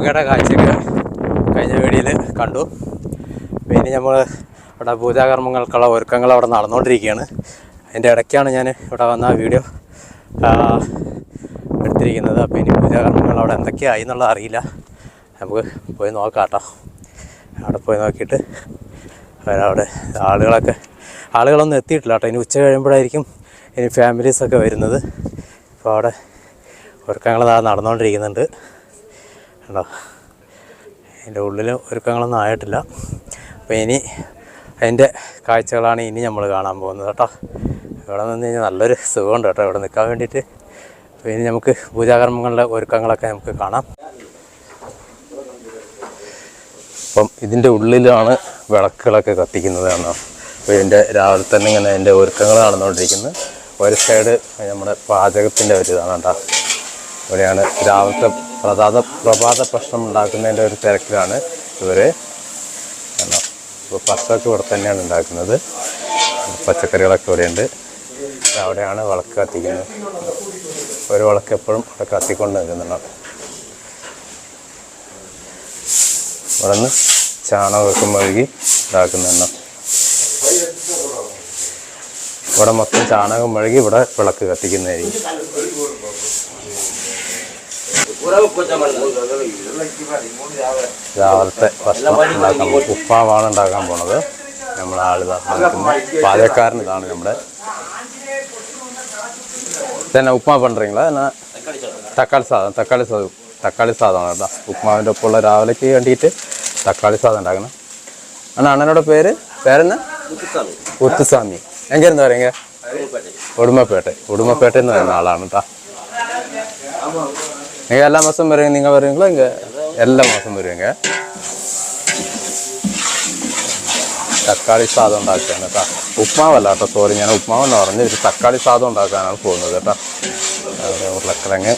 ഗംഗയുടെ കാഴ്ചയൊക്കെ കഴിഞ്ഞ വീഡിയോയിൽ കണ്ടു. പിന്നെ നമ്മൾ ഇവിടെ പൂജാകർമ്മങ്ങൾക്കുള്ള ഒരുക്കങ്ങൾ അവിടെ നടന്നുകൊണ്ടിരിക്കുകയാണ്. അതിൻ്റെ ഇടയ്ക്കാണ് ഞാൻ ഇവിടെ വന്ന വീഡിയോ എടുത്തിരിക്കുന്നത്. അപ്പോൾ ഇനി പൂജാകർമ്മങ്ങൾ അവിടെ എന്തൊക്കെയായി എന്നുള്ളത് അറിയില്ല. നമുക്ക് പോയി നോക്കാം കേട്ടോ. അവിടെ പോയി നോക്കിയിട്ട് അവിടെ ആളുകളൊന്നും എത്തിയിട്ടില്ല കേട്ടോ. ഇനി ഉച്ച കഴിയുമ്പോഴായിരിക്കും ഇനി ഫാമിലീസൊക്കെ വരുന്നത്. അപ്പോൾ അവിടെ ഒരുക്കങ്ങൾ നടന്നുകൊണ്ടിരിക്കുന്നുണ്ട് കേട്ടോ. അതിൻ്റെ ഉള്ളിൽ ഒരുക്കങ്ങളൊന്നും ആയിട്ടില്ല. അപ്പോൾ ഇനി അതിൻ്റെ കാഴ്ചകളാണ് ഇനി നമ്മൾ കാണാൻ പോകുന്നത് കേട്ടോ. ഇവിടെ നിന്ന് കഴിഞ്ഞാൽ നല്ലൊരു സുഖമുണ്ട് കേട്ടോ ഇവിടെ നിൽക്കാൻ വേണ്ടിയിട്ട്. അപ്പോൾ ഇനി നമുക്ക് പൂജാകർമ്മങ്ങളുടെ ഒരുക്കങ്ങളൊക്കെ നമുക്ക് കാണാം. അപ്പം ഇതിൻ്റെ ഉള്ളിലാണ് വിളക്കുകളൊക്കെ കത്തിക്കുന്നത് എന്നോ. അപ്പോൾ ഇതിൻ്റെ രാവിലെ തന്നെ ഇങ്ങനെ അതിൻ്റെ ഒരുക്കങ്ങൾ നടന്നുകൊണ്ടിരിക്കുന്നത്. ഒരു സൈഡ് നമ്മുടെ പാചകത്തിൻ്റെ ഒരു ഇതാണ് കേട്ടോ. ഇവിടെയാണ് രാവിലത്തെ പ്രഭാത ഭക്ഷണം ഉണ്ടാക്കുന്നതിൻ്റെ ഒരു തിരക്കിലാണ് ഇവർ. ഇപ്പോൾ ഭക്ഷണമൊക്കെ ഇവിടെ തന്നെയാണ് ഉണ്ടാക്കുന്നത്. പച്ചക്കറികളൊക്കെ ഇവിടെയുണ്ട്. അവിടെയാണ് വിളക്ക് കത്തിക്കുന്നത്. ഒരു വിളക്ക് എപ്പോഴും അവിടെ കത്തിക്കൊണ്ട് നിൽക്കുന്നുണ്ട്. ഇവിടെ നിന്ന് ചാണകമൊക്കെ മെഴുകി ഇതാക്കുന്നുണ്ട്. ഇവിടെ മൊത്തം ചാണകം മെഴുകി ഇവിടെ വിളക്ക് കത്തിക്കുന്നതായിരിക്കും. രാവിലത്തെ ഭക്ഷണം ഉണ്ടാക്കാൻ ഉപ്പാവാണ് ഉണ്ടാക്കാൻ പോണത്. നമ്മൾ പാചകക്കാരൻ ഇതാണ് നമ്മുടെ തന്നെ. ഉപ്മാവ് പண்றீங்களா? തക്കാളി സാധമാണ് കേട്ടോ. ഉപ്മാവിൻ്റെ ഒപ്പമുള്ള രാവിലേക്ക് വേണ്ടിയിട്ട് തക്കാളി സാധം ഉണ്ടാക്കണം. അണ്ണനോட പേരെന്നാ? മുത്തുസ്വാമി. എങ്ങനെയാ പറയുക? ഉടുമപ്പേട്ടയിൽ നിന്ന് വരുന്ന ആളാണ് കേട്ടോ. നിങ്ങൾ എല്ലാ മാസം വരുമെങ്കിൽ നിങ്ങൾ പറയുമ്പോൾ ഇങ്ങനെ എല്ലാ മാസം വരുമെങ്കിൽ തക്കാളി സാധം ഉണ്ടാക്കുകയാണ് കേട്ടോ. ഉപ്മാവല്ല കേട്ടോ, സോറി, ഞാൻ ഉപ്മാവെന്ന് പറഞ്ഞ് ഒരു തക്കാളി സാധം ഉണ്ടാക്കാനാണ് പോകുന്നത് കേട്ടോ. ഉരുളക്കിഴങ്ങ്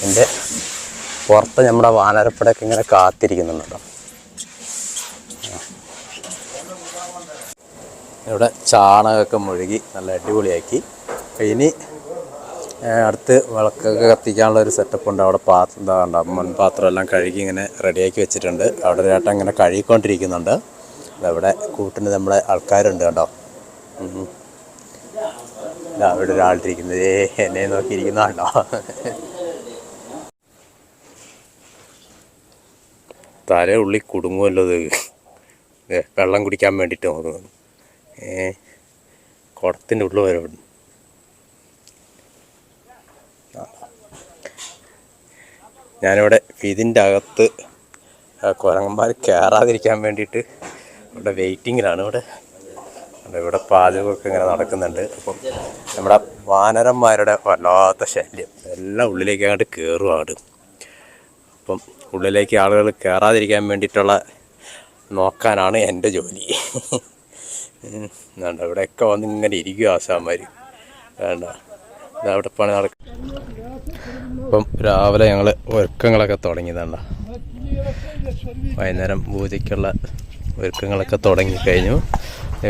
എൻ്റെ പുറത്ത് നമ്മുടെ വാനരപ്പടയൊക്കെ ഇങ്ങനെ കാത്തിരിക്കുന്നുണ്ട് കേട്ടോ. ഇവിടെ ചാണകമൊക്കെ മുഴുകി നല്ല അടിപൊളിയാക്കി. ഇനി അടുത്ത് വിളക്കൊക്കെ കത്തിക്കാനുള്ള ഒരു സെറ്റപ്പ് ഉണ്ട്. അവിടെ മൺപാത്രം എല്ലാം കഴുകി ഇങ്ങനെ റെഡിയാക്കി വെച്ചിട്ടുണ്ട്. അവിടെ ഒരു ഏട്ടൻ ഇങ്ങനെ കഴുകിക്കൊണ്ടിരിക്കുന്നുണ്ട്. അവിടെ കൂട്ടിന് നമ്മുടെ ആൾക്കാരുണ്ട് കേട്ടോ. അവിടെ ഒരാളിരിക്കുന്നത് എന്നെ നോക്കിയിരിക്കുന്ന കേട്ടോ. തല ഉള്ളി കുടുങ്ങുമല്ലോ ഇത്. വെള്ളം കുടിക്കാൻ വേണ്ടിയിട്ട് നോക്കുന്നത്. കുടത്തിൻ്റെ ഉള്ളിൽ വരെ ഉണ്ട്. ഞാനിവിടെ ഇതിൻ്റെ അകത്ത് കുരങ്ങന്മാർ കയറാതിരിക്കാൻ വേണ്ടിയിട്ട് ഇവിടെ വെയിറ്റിങ്ങിലാണ്. ഇവിടെ പാചകമൊക്കെ ഇങ്ങനെ നടക്കുന്നുണ്ട്. അപ്പം നമ്മുടെ വാനരന്മാരുടെ വല്ലാത്ത ശല്യം എല്ലാം ഉള്ളിലേക്ക് അങ്ങോട്ട് കയറുവാണ്. അപ്പം ഉള്ളിലേക്ക് ആളുകൾ കയറാതിരിക്കാൻ വേണ്ടിയിട്ടുള്ള നോക്കാനാണ് എൻ്റെ ജോലി. വേണ്ട, ഇവിടെയൊക്കെ വന്ന് ഇങ്ങനെ ഇരിക്കും ആശാന്മാർ. വേണ്ട, ഇതവിടെ പണി നടക്കും. അപ്പം രാവിലെ ഞങ്ങൾ ഒരുക്കങ്ങളൊക്കെ തുടങ്ങിയതാണ്. വൈകുന്നേരം പൂജയ്ക്കുള്ള ഒരുക്കങ്ങളൊക്കെ തുടങ്ങിക്കഴിഞ്ഞു.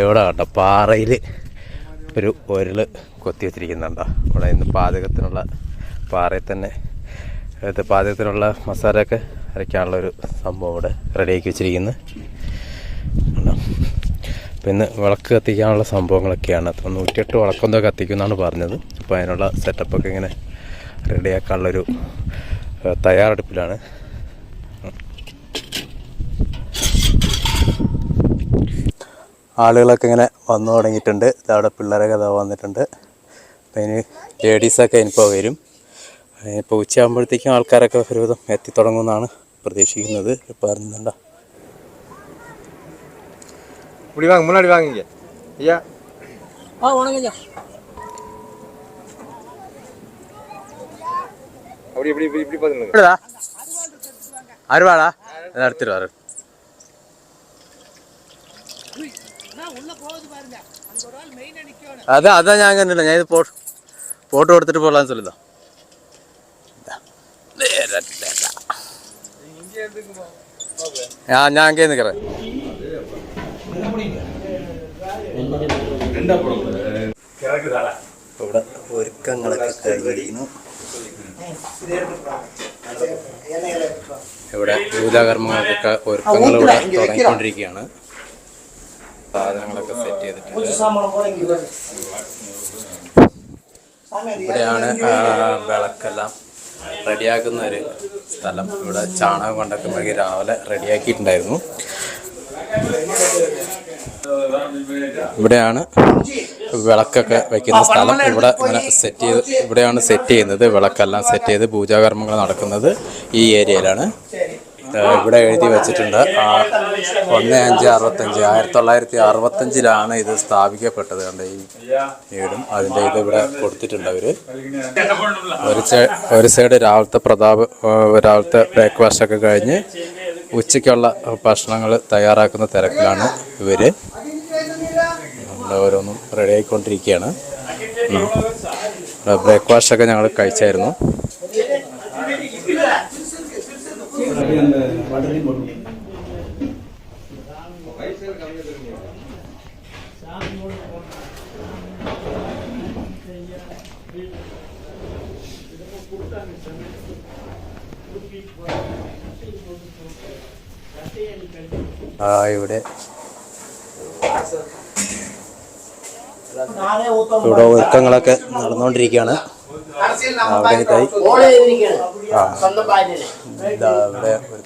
ഇവിടെ കേട്ടോ പാറയിൽ ഒരു ഉരുൾ കൊത്തി വെച്ചിരിക്കുന്നുണ്ടോ. ഇവിടെ ഇന്ന് പാചകത്തിനുള്ള പാറയിൽ തന്നെ പാചകത്തിനുള്ള മസാലയൊക്കെ അരയ്ക്കാനുള്ളൊരു സംഭവം ഇവിടെ റെഡിയാക്കി വെച്ചിരിക്കുന്നു. പിന്നെ വിളക്ക് കത്തിക്കാനുള്ള സംഭവങ്ങളൊക്കെയാണ്. അപ്പോൾ 108 വിളക്കെന്തോ കത്തിക്കുമെന്നാണ് പറഞ്ഞത്. അപ്പോൾ അതിനുള്ള സെറ്റപ്പൊക്കെ ഇങ്ങനെ റെഡിയാക്കാനുള്ളൊരു തയ്യാറെടുപ്പിലാണ്. ആളുകളൊക്കെ ഇങ്ങനെ വന്നു തുടങ്ങിയിട്ടുണ്ട്. ഇതവിടെ പിള്ളേരൊക്കെ വന്നിട്ടുണ്ട്. അപ്പോൾ ഇനി ലേഡീസൊക്കെ ഇനിയിപ്പോൾ വരും. ഇപ്പോൾ ഉച്ചയാകുമ്പോഴത്തേക്കും ആൾക്കാരൊക്കെ ഒരുവിധം എത്തിത്തുടങ്ങുമെന്നാണ് പ്രതീക്ഷിക്കുന്നത്. പറയുന്നുണ്ടോ முன்னாடி வாங்கிங்க ஐயா. வணக்கம் ஐயா. அப்படி இப்படி இப்படி பாத்துங்க. அருவாடா எடுத்துட்டு அதான் ഞാൻ കണ്ടില്ല. ഞാൻ ഇത് ഫോട്ടോ എടുത്തിട്ട് പോകാൻ சொல்லுதா. ഞാൻ അங்கே നിൽக்கிறேன். ഇവിടെ ഒരുക്കങ്ങളൊക്കെ കഴിഞ്ഞിരിക്കുന്നു. ഇവിടെ പൂജാകർമ്മങ്ങൾക്കൊക്കെ ഒരുക്കങ്ങൾ ഇവിടെ തുടങ്ങിക്കൊണ്ടിരിക്കുകയാണ്. സാധനങ്ങളൊക്കെ സെറ്റ് ചെയ്തിട്ടുണ്ട്. ഇവിടെയാണ് വിളക്കെല്ലാം റെഡിയാക്കുന്ന ഒരു സ്ഥലം. ഇവിടെ ചാണകം കൊണ്ടൊക്കെ മെഴുകി രാവിലെ റെഡിയാക്കിയിട്ടുണ്ടായിരുന്നു. ഇവിടെയാണ് വിളക്കൊക്കെ വയ്ക്കുന്ന സ്ഥലം. ഇവിടെ ഇങ്ങനെ ഇവിടെയാണ് സെറ്റ് ചെയ്യുന്നത്. വിളക്കെല്ലാം സെറ്റ് ചെയ്ത് പൂജാകർമ്മങ്ങൾ നടക്കുന്നത് ഈ ഏരിയയിലാണ്. ഇവിടെ എഴുതി വെച്ചിട്ടുണ്ട് 1565 1965 ഇത് സ്ഥാപിക്കപ്പെട്ടത്. കണ്ട ഈ വീടും അതിൻ്റെ ഇത് ഇവിടെ കൊടുത്തിട്ടുണ്ട് അവർ. ഒരു സൈഡ് രാവിലത്തെ ബ്രേക്ക്ഫാസ്റ്റ് ഒക്കെ കഴിഞ്ഞ് ഉച്ചയ്ക്കുള്ള ഭക്ഷണങ്ങൾ തയ്യാറാക്കുന്ന തിരക്കിലാണ് ഇവർ. ഓരോന്നും റെഡി ആയിക്കൊണ്ടിരിക്കുകയാണ്. ബ്രേക്ക്ഫാസ്റ്റ് ഒക്കെ ഞങ്ങൾ കഴിച്ചായിരുന്നു. ഇവിടെ ഒരുക്കങ്ങളൊക്കെ നടന്നുകൊണ്ടിരിക്കുകയാണ്. അവിടെ ഇവിടെ